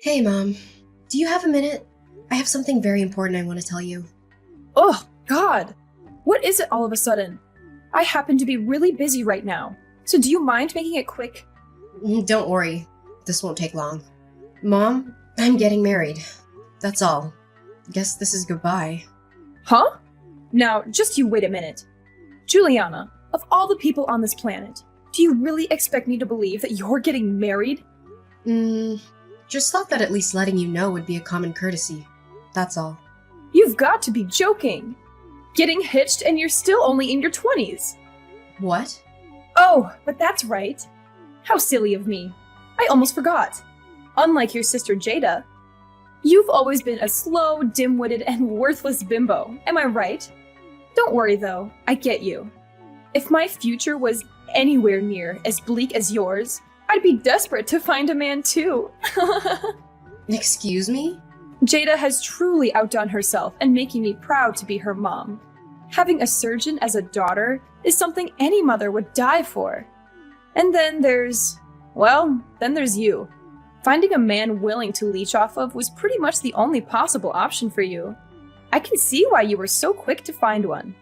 Hey, Mom. Do you have a minute? I have something very important I want to tell you. Oh, God! What is it all of a sudden? I happen to be really busy right now, so do you mind making it quick? Don't worry. This won't take long. Mom, I'm getting married. That's all. Guess this is goodbye. Huh? Now, just you wait a minute. Juliana, of all the people on this planet, do you really expect me to believe that you're getting married? Just thought that at least letting you know would be a common courtesy. That's all. You've got to be joking! Getting hitched and you're still only in your 20s! What? Oh, but that's right. How silly of me. I almost forgot. Unlike your sister Jada, you've always been a slow, dim-witted, and worthless bimbo, am I right? Don't worry though, I get you. If my future was anywhere near as bleak as yours, I'd be desperate to find a man too. Excuse me? Jada has truly outdone herself and making me proud to be her mom. Having a surgeon as a daughter is something any mother would die for. And then there's you. Finding a man willing to leech off of was pretty much the only possible option for you. I can see why you were so quick to find one.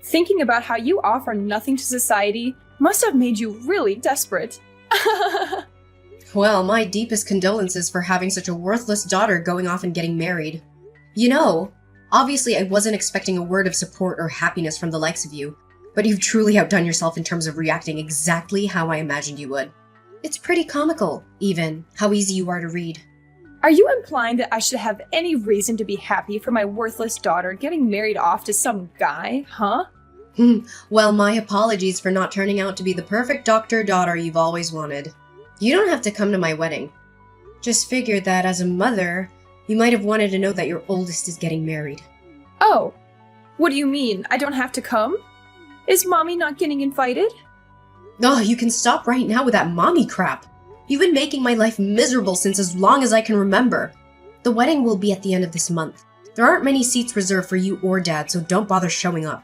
Thinking about how you offer nothing to society must have made you really desperate. Well, my deepest condolences for having such a worthless daughter going off and getting married. Obviously I wasn't expecting a word of support or happiness from the likes of you, but you've truly outdone yourself in terms of reacting exactly how I imagined you would. It's pretty comical, even, how easy you are to read. Are you implying that I should have any reason to be happy for my worthless daughter getting married off to some guy, huh? Well, my apologies for not turning out to be the perfect doctor-daughter you've always wanted. You don't have to come to my wedding. Just figured that as a mother, you might have wanted to know that your oldest is getting married. Oh, what do you mean? I don't have to come? Is mommy not getting invited? Oh, you can stop right now with that mommy crap. You've been making my life miserable since as long as I can remember. The wedding will be at the end of this month. There aren't many seats reserved for you or Dad, so don't bother showing up.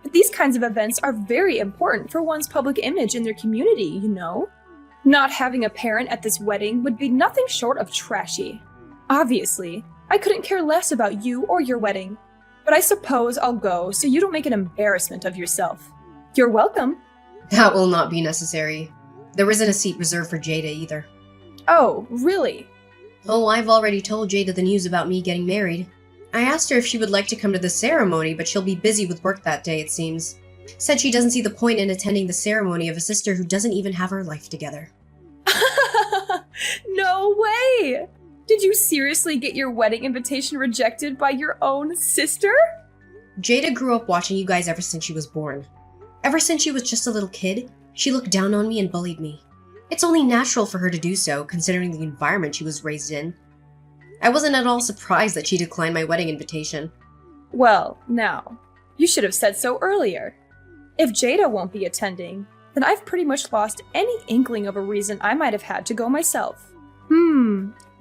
But these kinds of events are very important for one's public image in their community, you know? Not having a parent at this wedding would be nothing short of trashy. Obviously, I couldn't care less about you or your wedding, but I suppose I'll go so you don't make an embarrassment of yourself. You're welcome. That will not be necessary. There isn't a seat reserved for Jada either. Oh, really? Oh, I've already told Jada the news about me getting married. I asked her if she would like to come to the ceremony, but she'll be busy with work that day, it seems. Said she doesn't see the point in attending the ceremony of a sister who doesn't even have her life together. No way! Did you seriously get your wedding invitation rejected by your own sister? Jada grew up watching you guys ever since she was born. Ever since she was just a little kid, she looked down on me and bullied me. It's only natural for her to do so, considering the environment she was raised in. I wasn't at all surprised that she declined my wedding invitation. Well, now, you should have said so earlier. If Jada won't be attending, then I've pretty much lost any inkling of a reason I might have had to go myself.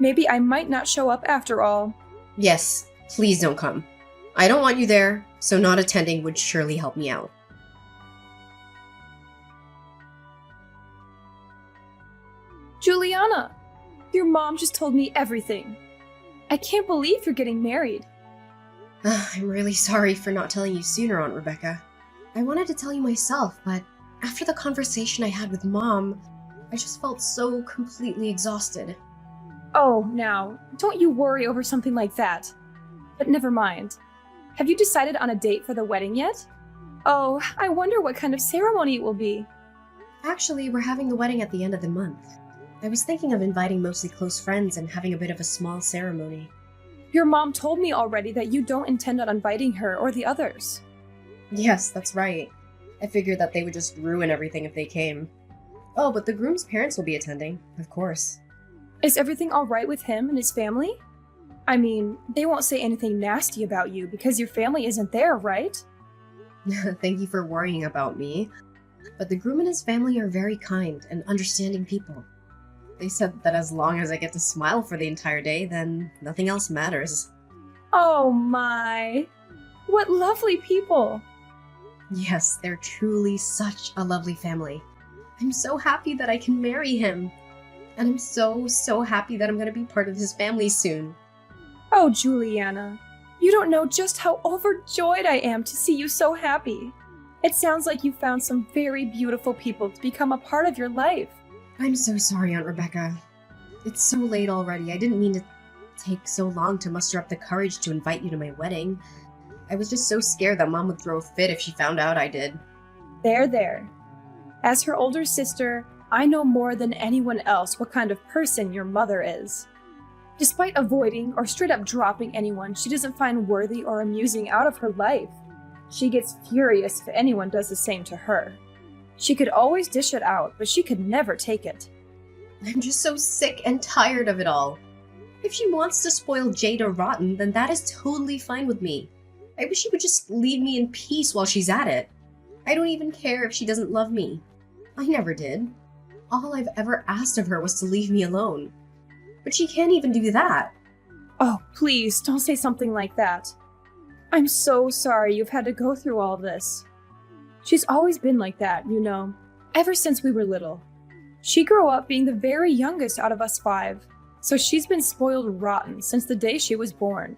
Maybe I might not show up after all. Yes, please don't come. I don't want you there, so not attending would surely help me out. Juliana, your mom just told me everything. I can't believe you're getting married. I'm really sorry for not telling you sooner, Aunt Rebecca. I wanted to tell you myself, but after the conversation I had with Mom, I just felt so completely exhausted. Oh, now, don't you worry over something like that. But never mind. Have you decided on a date for the wedding yet? Oh, I wonder what kind of ceremony it will be. Actually, we're having the wedding at the end of the month. I was thinking of inviting mostly close friends and having a bit of a small ceremony. Your mom told me already that you don't intend on inviting her or the others. Yes, that's right. I figured that they would just ruin everything if they came. Oh, but the groom's parents will be attending, of course. Is everything alright with him and his family? I mean, they won't say anything nasty about you because your family isn't there, right? Thank you for worrying about me. But the groom and his family are very kind and understanding people. They said that as long as I get to smile for the entire day, then nothing else matters. Oh my! What lovely people! Yes, they're truly such a lovely family. I'm so happy that I can marry him. And I'm so happy that I'm going to be part of his family soon. Oh, Juliana, you don't know just how overjoyed I am to see you so happy. It sounds like you found some very beautiful people to become a part of your life. I'm so sorry, Aunt Rebecca. It's so late already. I didn't mean to take so long to muster up the courage to invite you to my wedding. I was just so scared that Mom would throw a fit if she found out I did. There. As her older sister, I know more than anyone else what kind of person your mother is. Despite avoiding or straight up dropping anyone she doesn't find worthy or amusing out of her life, she gets furious if anyone does the same to her. She could always dish it out, but she could never take it. I'm just so sick and tired of it all. If she wants to spoil Jada rotten, then that is totally fine with me. I wish she would just leave me in peace while she's at it. I don't even care if she doesn't love me. I never did. All I've ever asked of her was to leave me alone. But she can't even do that. Oh, please, don't say something like that. I'm so sorry you've had to go through all this. She's always been like that, you know, ever since we were little. She grew up being the very youngest out of us 5, so she's been spoiled rotten since the day she was born.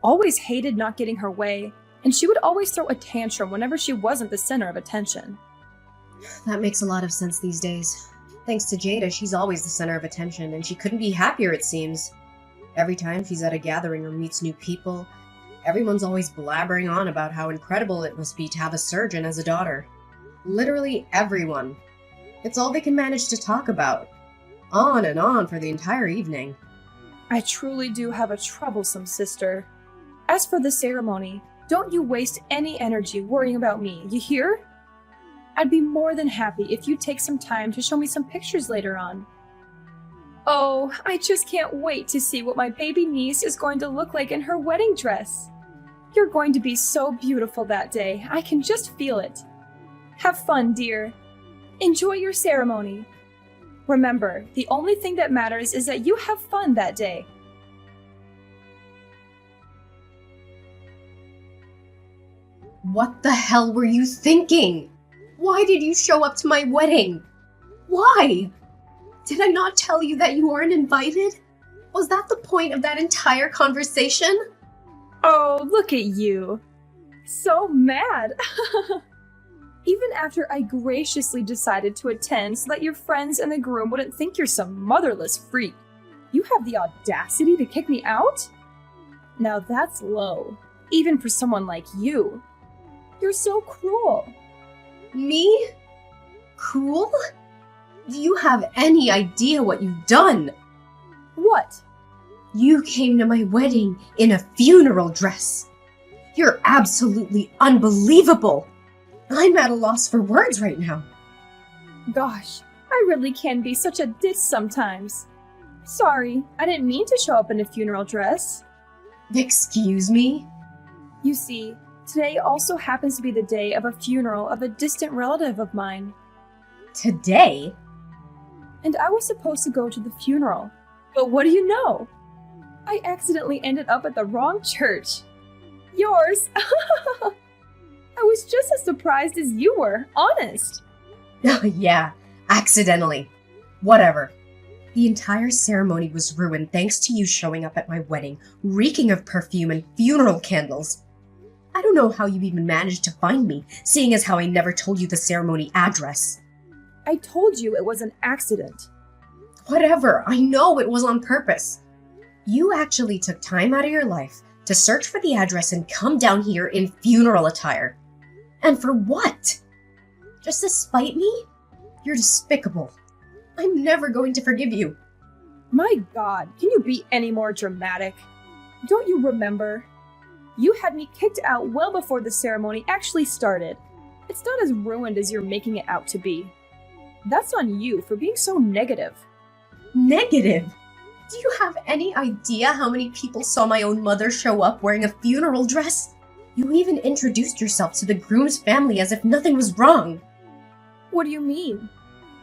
Always hated not getting her way, and she would always throw a tantrum whenever she wasn't the center of attention. That makes a lot of sense these days. Thanks to Jada, she's always the center of attention, and she couldn't be happier, it seems. Every time she's at a gathering or meets new people, everyone's always blabbering on about how incredible it must be to have a surgeon as a daughter. Literally everyone. It's all they can manage to talk about. On and on for the entire evening. I truly do have a troublesome sister. As for the ceremony, don't you waste any energy worrying about me, you hear? I'd be more than happy if you'd take some time to show me some pictures later on. Oh, I just can't wait to see what my baby niece is going to look like in her wedding dress. You're going to be so beautiful that day. I can just feel it. Have fun, dear. Enjoy your ceremony. Remember, the only thing that matters is that you have fun that day. What the hell were you thinking? Why did you show up to my wedding? Why? Did I not tell you that you weren't invited? Was that the point of that entire conversation? Oh, look at you. So mad. Even after I graciously decided to attend so that your friends and the groom wouldn't think you're some motherless freak, you have the audacity to kick me out? Now that's low, even for someone like you. You're so cruel. Me? Cruel? Do you have any idea what you've done? What? You came to my wedding in a funeral dress. You're absolutely unbelievable. I'm at a loss for words right now. Gosh, I really can be such a ditz sometimes. Sorry, I didn't mean to show up in a funeral dress. Excuse me? You see, today also happens to be the day of a funeral of a distant relative of mine. Today? And I was supposed to go to the funeral. But what do you know? I accidentally ended up at the wrong church. Yours! I was just as surprised as you were, honest. Yeah, accidentally. Whatever. The entire ceremony was ruined thanks to you showing up at my wedding, reeking of perfume and funeral candles. I don't know how you even managed to find me, seeing as how I never told you the ceremony address. I told you it was an accident. Whatever, I know it was on purpose. You actually took time out of your life to search for the address and come down here in funeral attire. And for what? Just to spite me? You're despicable. I'm never going to forgive you. My God, can you be any more dramatic? Don't you remember? You had me kicked out well before the ceremony actually started. It's not as ruined as you're making it out to be. That's on you for being so negative. Negative? Do you have any idea how many people saw my own mother show up wearing a funeral dress? You even introduced yourself to the groom's family as if nothing was wrong. What do you mean?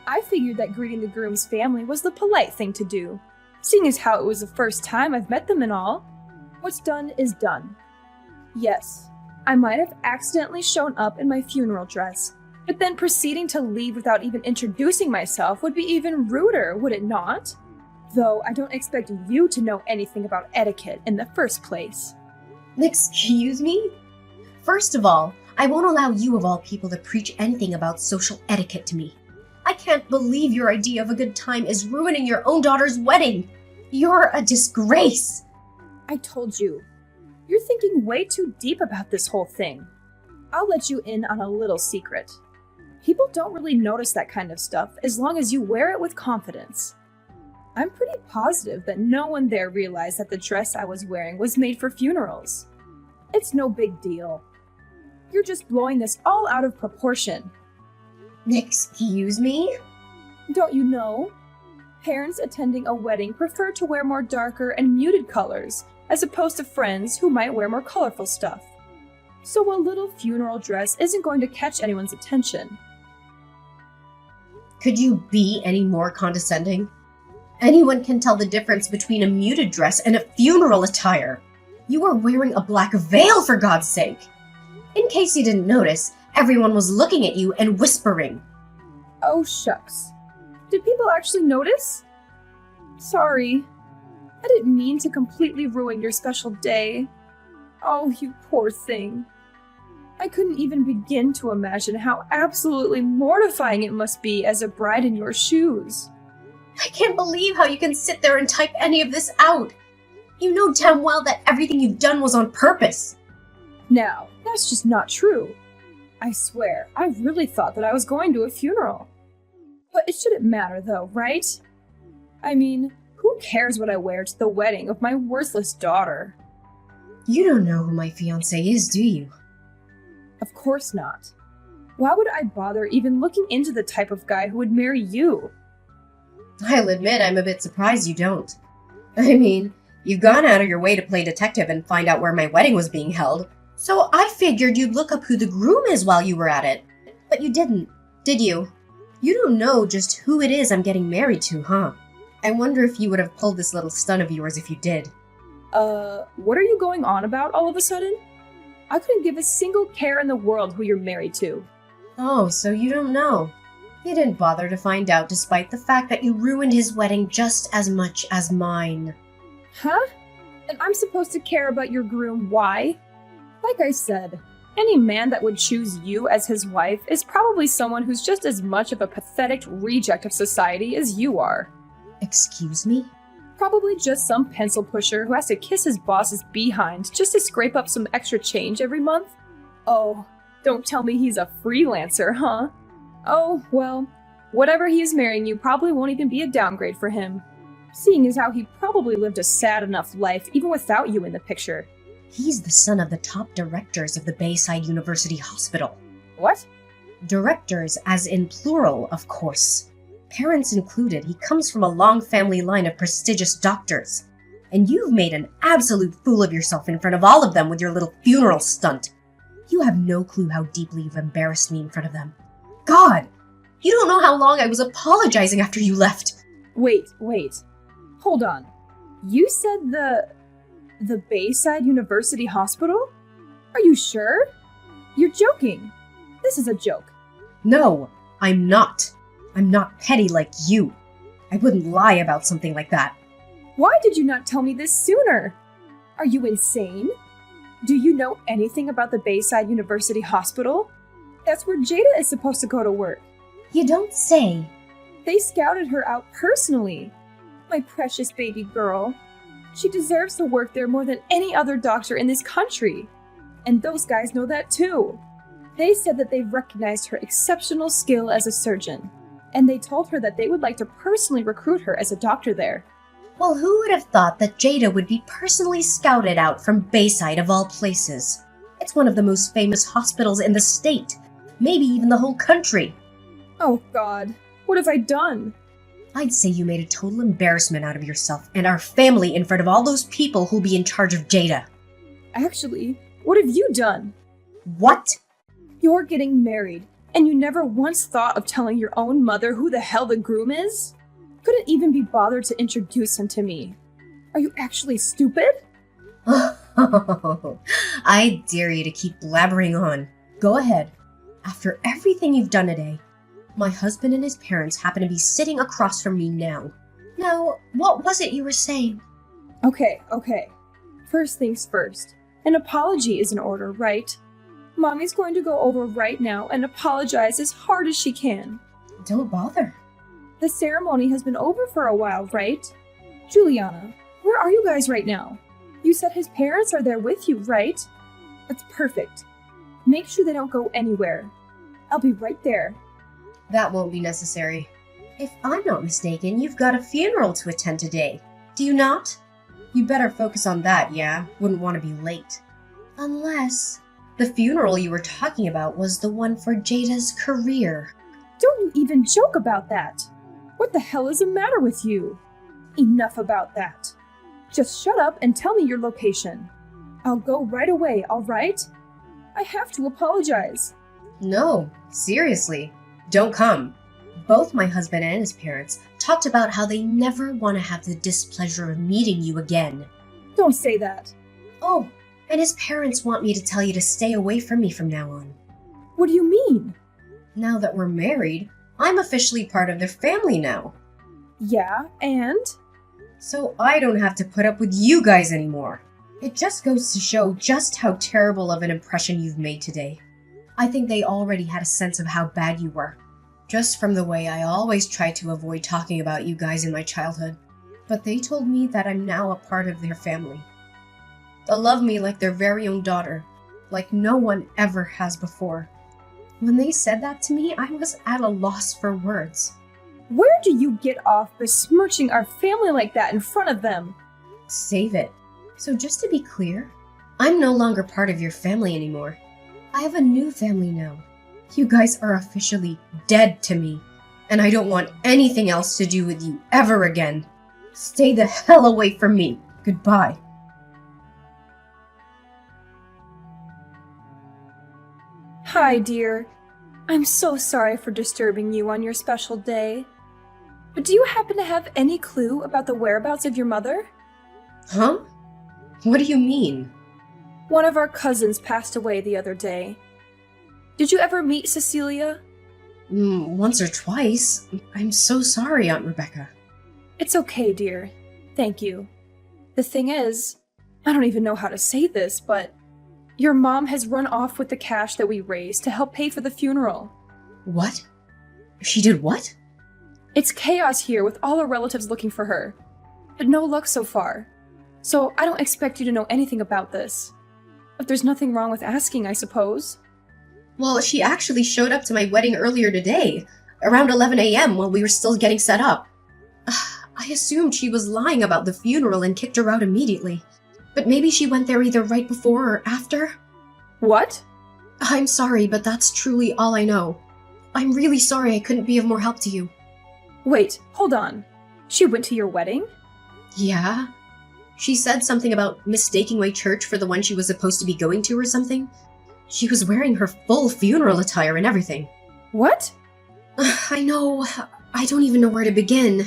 I figured that greeting the groom's family was the polite thing to do, seeing as how it was the first time I've met them and all. What's done is done. Yes, I might have accidentally shown up in my funeral dress, But then proceeding to leave without even introducing myself would be even ruder, would it not? Though I don't expect you to know anything about etiquette in the first place. Excuse me? First of all, I won't allow you of all people to preach anything about social etiquette to me. I can't believe your idea of a good time is ruining your own daughter's wedding. You're a disgrace. I told you. You're thinking way too deep about this whole thing. I'll let you in on a little secret. People don't really notice that kind of stuff as long as you wear it with confidence. I'm pretty positive that no one there realized that the dress I was wearing was made for funerals. It's no big deal. You're just blowing this all out of proportion. Excuse me? Don't you know? Parents attending a wedding prefer to wear more darker and muted colors, as opposed to friends who might wear more colorful stuff. So a little funeral dress isn't going to catch anyone's attention. Could you be any more condescending? Anyone can tell the difference between a muted dress and a funeral attire. You are wearing a black veil, for God's sake. In case you didn't notice, everyone was looking at you and whispering. Oh, shucks. Did people actually notice? Sorry. I didn't mean to completely ruin your special day. Oh, you poor thing. I couldn't even begin to imagine how absolutely mortifying it must be as a bride in your shoes. I can't believe how you can sit there and type any of this out. You know damn well that everything you've done was on purpose. Now, that's just not true. I swear, I really thought that I was going to a funeral. But it shouldn't matter though, right? I mean, who cares what I wear to the wedding of my worthless daughter? You don't know who my fiancé is, do you? Of course not. Why would I bother even looking into the type of guy who would marry you? I'll admit I'm a bit surprised you don't. I mean, you've gone out of your way to play detective and find out where my wedding was being held, so I figured you'd look up who the groom is while you were at it. But you didn't, did you? You don't know just who it is I'm getting married to, huh? I wonder if you would have pulled this little stunt of yours if you did. What are you going on about all of a sudden? I couldn't give a single care in the world who you're married to. Oh, so you don't know. You didn't bother to find out despite the fact that you ruined his wedding just as much as mine. Huh? And I'm supposed to care about your groom, why? Like I said, any man that would choose you as his wife is probably someone who's just as much of a pathetic reject of society as you are. Excuse me? Probably just some pencil pusher who has to kiss his boss's behind just to scrape up some extra change every month. Oh, don't tell me he's a freelancer, huh? Oh, well, whatever he is marrying you probably won't even be a downgrade for him. Seeing as how he probably lived a sad enough life even without you in the picture. He's the son of the top directors of the Bayside University Hospital. What? Directors, as in plural, of course. Parents included, he comes from a long family line of prestigious doctors. And you've made an absolute fool of yourself in front of all of them with your little funeral stunt. You have no clue how deeply you've embarrassed me in front of them. God! You don't know how long I was apologizing after you left. Wait. Hold on. You said the Bayside University Hospital? Are you sure? You're joking. This is a joke. No, I'm not. I'm not petty like you. I wouldn't lie about something like that. Why did you not tell me this sooner? Are you insane? Do you know anything about the Bayside University Hospital? That's where Jada is supposed to go to work. You don't say. They scouted her out personally. My precious baby girl. She deserves to work there more than any other doctor in this country. And those guys know that too. They said that they've recognized her exceptional skill as a surgeon. And they told her that they would like to personally recruit her as a doctor there. Well, who would have thought that Jada would be personally scouted out from Bayside of all places? It's one of the most famous hospitals in the state. Maybe even the whole country. Oh God, what have I done? I'd say you made a total embarrassment out of yourself and our family in front of all those people who'll be in charge of Jada. Actually, what have you done? What? You're getting married, and you never once thought of telling your own mother who the hell the groom is? Couldn't even be bothered to introduce him to me. Are you actually stupid? I dare you to keep blabbering on. Go ahead. After everything you've done today, my husband and his parents happen to be sitting across from me now. Now, what was it you were saying? Okay. First things first. An apology is in order, right? Mommy's going to go over right now and apologize as hard as she can. Don't bother. The ceremony has been over for a while, right? Juliana, where are you guys right now? You said his parents are there with you, right? That's perfect. Make sure they don't go anywhere. I'll be right there. That won't be necessary. If I'm not mistaken, you've got a funeral to attend today. Do you not? You better focus on that, yeah? Wouldn't want to be late. Unless the funeral you were talking about was the one for Jada's career. Don't you even joke about that. What the hell is the matter with you? Enough about that. Just shut up and tell me your location. I'll go right away, all right? I have to apologize. No, seriously, don't come. Both my husband and his parents talked about how they never want to have the displeasure of meeting you again. Don't say that. Oh, and his parents want me to tell you to stay away from me from now on. What do you mean? Now that we're married, I'm officially part of their family now. Yeah, and? So I don't have to put up with you guys anymore. It just goes to show just how terrible of an impression you've made today. I think they already had a sense of how bad you were, just from the way I always tried to avoid talking about you guys in my childhood. But they told me that I'm now a part of their family. They'll love me like their very own daughter, like no one ever has before. When they said that to me, I was at a loss for words. Where do you get off besmirching our family like that in front of them? Save it. So just to be clear, I'm no longer part of your family anymore. I have a new family now. You guys are officially dead to me, and I don't want anything else to do with you ever again. Stay the hell away from me. Goodbye. Hi, dear. I'm so sorry for disturbing you on your special day. But do you happen to have any clue about the whereabouts of your mother? Huh? What do you mean? One of our cousins passed away the other day. Did you ever meet Cecilia? Once or twice. I'm so sorry, Aunt Rebecca. It's okay, dear. Thank you. The thing is, I don't even know how to say this, but your mom has run off with the cash that we raised to help pay for the funeral. What? She did what? It's chaos here with all our relatives looking for her, but no luck so far. So I don't expect you to know anything about this. But there's nothing wrong with asking, I suppose. Well, she actually showed up to my wedding earlier today, around 11 a.m. while we were still getting set up. I assumed she was lying about the funeral and kicked her out immediately. But maybe she went there either right before or after? What? I'm sorry, but that's truly all I know. I'm really sorry I couldn't be of more help to you. Wait, hold on. She went to your wedding? Yeah? She said something about mistaking my church for the one she was supposed to be going to or something. She was wearing her full funeral attire and everything. What? I know. I don't even know where to begin.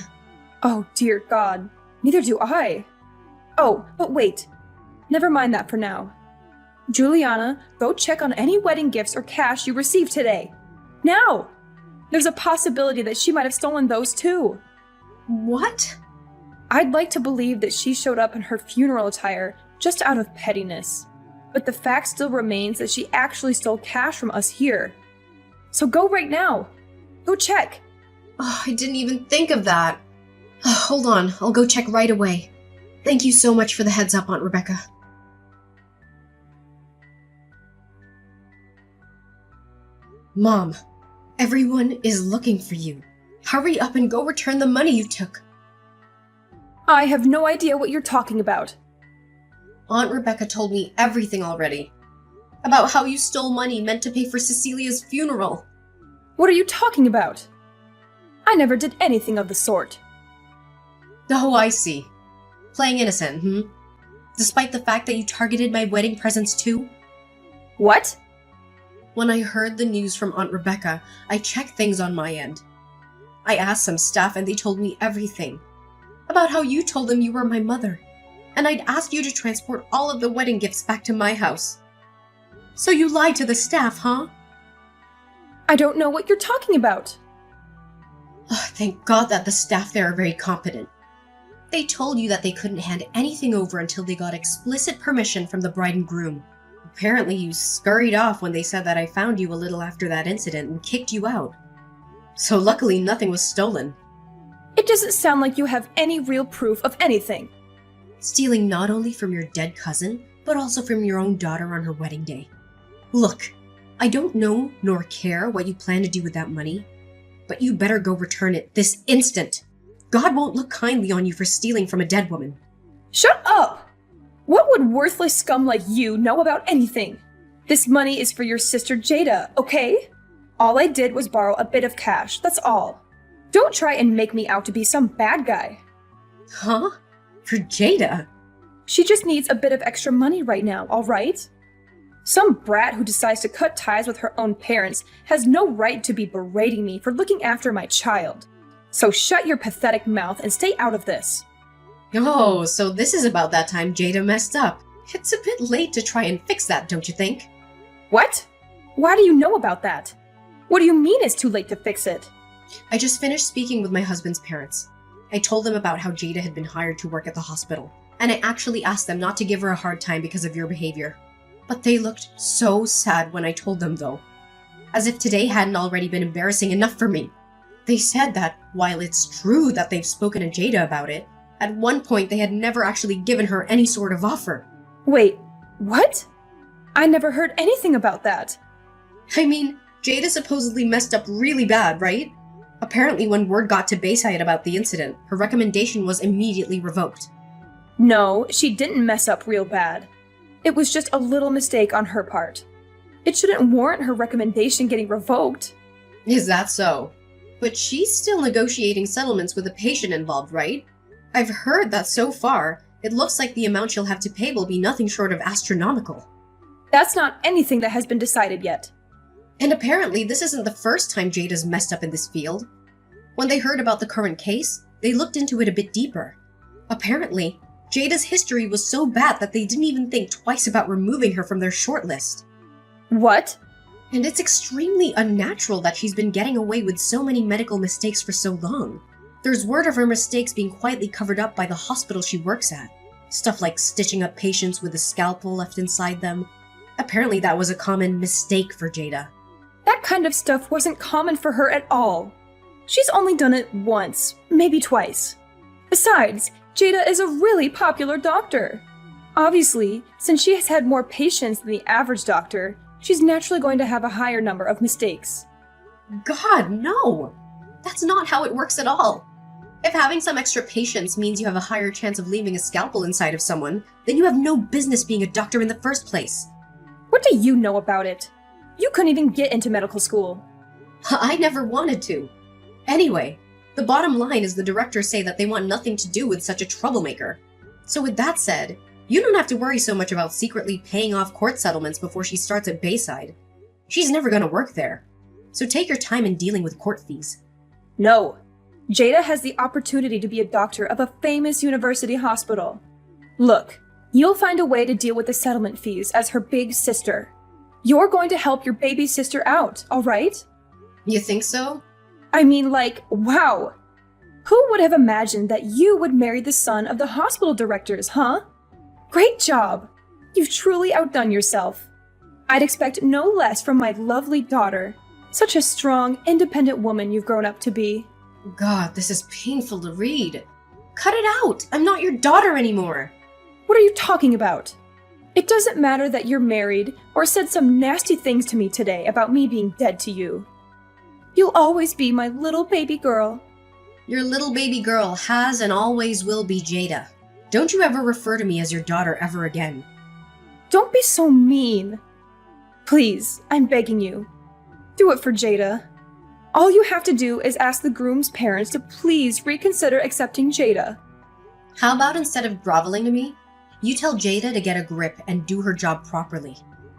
Oh, dear God. Neither do I. Oh, but wait. Never mind that for now. Juliana, go check on any wedding gifts or cash you received today. Now! There's a possibility that she might have stolen those too. What? I'd like to believe that she showed up in her funeral attire just out of pettiness. But the fact still remains that she actually stole cash from us here. So go right now. Go check. Oh, I didn't even think of that. Hold on, I'll go check right away. Thank you so much for the heads up, Aunt Rebecca. Mom, everyone is looking for you. Hurry up and go return the money you took. I have no idea what you're talking about. Aunt Rebecca told me everything already. About how you stole money meant to pay for Cecilia's funeral. What are you talking about? I never did anything of the sort. Oh, I see. Playing innocent, Despite the fact that you targeted my wedding presents too? What? When I heard the news from Aunt Rebecca, I checked things on my end. I asked some staff and they told me everything. About how you told them you were my mother, and I'd asked you to transport all of the wedding gifts back to my house. So you lied to the staff, huh? I don't know what you're talking about. Oh, thank God that the staff there are very competent. They told you that they couldn't hand anything over until they got explicit permission from the bride and groom. Apparently you scurried off when they said that I found you a little after that incident and kicked you out. So luckily nothing was stolen. It doesn't sound like you have any real proof of anything. Stealing not only from your dead cousin, but also from your own daughter on her wedding day. Look, I don't know nor care what you plan to do with that money, but you better go return it this instant. God won't look kindly on you for stealing from a dead woman. Shut up! What would worthless scum like you know about anything? This money is for your sister Jada, okay? All I did was borrow a bit of cash, that's all. Don't try and make me out to be some bad guy. Huh? For Jada? She just needs a bit of extra money right now, alright? Some brat who decides to cut ties with her own parents has no right to be berating me for looking after my child. So shut your pathetic mouth and stay out of this. Oh, so this is about that time Jada messed up. It's a bit late to try and fix that, don't you think? What? Why do you know about that? What do you mean it's too late to fix it? I just finished speaking with my husband's parents. I told them about how Jada had been hired to work at the hospital, and I actually asked them not to give her a hard time because of your behavior. But they looked so sad when I told them, though. As if today hadn't already been embarrassing enough for me. They said that, while it's true that they've spoken to Jada about it, at one point they had never actually given her any sort of offer. Wait, what? I never heard anything about that. I mean, Jada supposedly messed up really bad, right? Apparently when word got to Bayside about the incident, her recommendation was immediately revoked. No, she didn't mess up real bad. It was just a little mistake on her part. It shouldn't warrant her recommendation getting revoked. Is that so? But she's still negotiating settlements with the patient involved, right? I've heard that so far, it looks like the amount she'll have to pay will be nothing short of astronomical. That's not anything that has been decided yet. And apparently this isn't the first time Jada's messed up in this field. When they heard about the current case, they looked into it a bit deeper. Apparently, Jada's history was so bad that they didn't even think twice about removing her from their shortlist. What? And it's extremely unnatural that she's been getting away with so many medical mistakes for so long. There's word of her mistakes being quietly covered up by the hospital she works at. Stuff like stitching up patients with a scalpel left inside them. Apparently that was a common mistake for Jada. That kind of stuff wasn't common for her at all. She's only done it once, maybe twice. Besides, Jada is a really popular doctor. Obviously, since she has had more patients than the average doctor, she's naturally going to have a higher number of mistakes. God, no! That's not how it works at all. If having some extra patients means you have a higher chance of leaving a scalpel inside of someone, then you have no business being a doctor in the first place. What do you know about it? You couldn't even get into medical school. I never wanted to. Anyway, the bottom line is the directors say that they want nothing to do with such a troublemaker. So with that said, you don't have to worry so much about secretly paying off court settlements before she starts at Bayside. She's never gonna work there. So take your time in dealing with court fees. No. Jada has the opportunity to be a doctor of a famous university hospital. Look, you'll find a way to deal with the settlement fees as her big sister. You're going to help your baby sister out, alright? You think so? I mean, like, wow! Who would have imagined that you would marry the son of the hospital directors, huh? Great job! You've truly outdone yourself. I'd expect no less from my lovely daughter. Such a strong, independent woman you've grown up to be. God, this is painful to read. Cut it out! I'm not your daughter anymore! What are you talking about? It doesn't matter that you're married or said some nasty things to me today about me being dead to you. You'll always be my little baby girl. Your little baby girl has and always will be Jada. Don't you ever refer to me as your daughter ever again. Don't be so mean. Please, I'm begging you. Do it for Jada. All you have to do is ask the groom's parents to please reconsider accepting Jada. How about instead of groveling to me, you tell Jada to get a grip and do her job properly.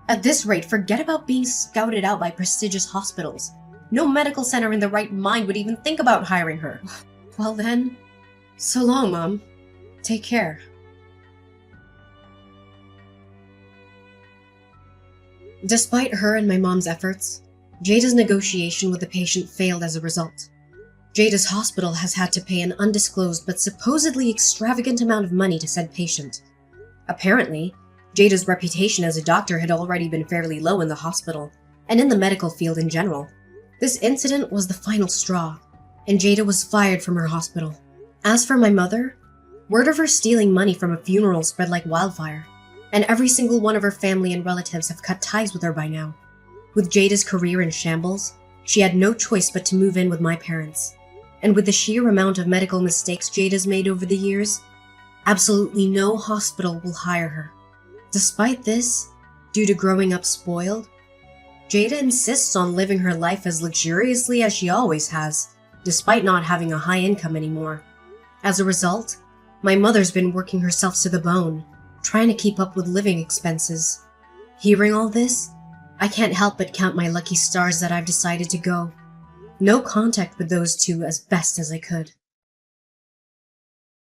At this rate, forget about being scouted out by prestigious hospitals. No medical center in the right mind would even think about hiring her. Well then, so long, Mom. Take care. Despite her and my mom's efforts, Jada's negotiation with the patient failed as a result. Jada's hospital has had to pay an undisclosed but supposedly extravagant amount of money to said patient. Apparently, Jada's reputation as a doctor had already been fairly low in the hospital, and in the medical field in general. This incident was the final straw, and Jada was fired from her hospital. As for my mother, word of her stealing money from a funeral spread like wildfire, and every single one of her family and relatives have cut ties with her by now. With Jada's career in shambles, she had no choice but to move in with my parents. And with the sheer amount of medical mistakes Jada's made over the years, absolutely no hospital will hire her. Despite this, due to growing up spoiled, Jada insists on living her life as luxuriously as she always has, despite not having a high income anymore. As a result, my mother's been working herself to the bone, trying to keep up with living expenses. Hearing all this, I can't help but count my lucky stars that I've decided to go. No contact with those two as best as I could.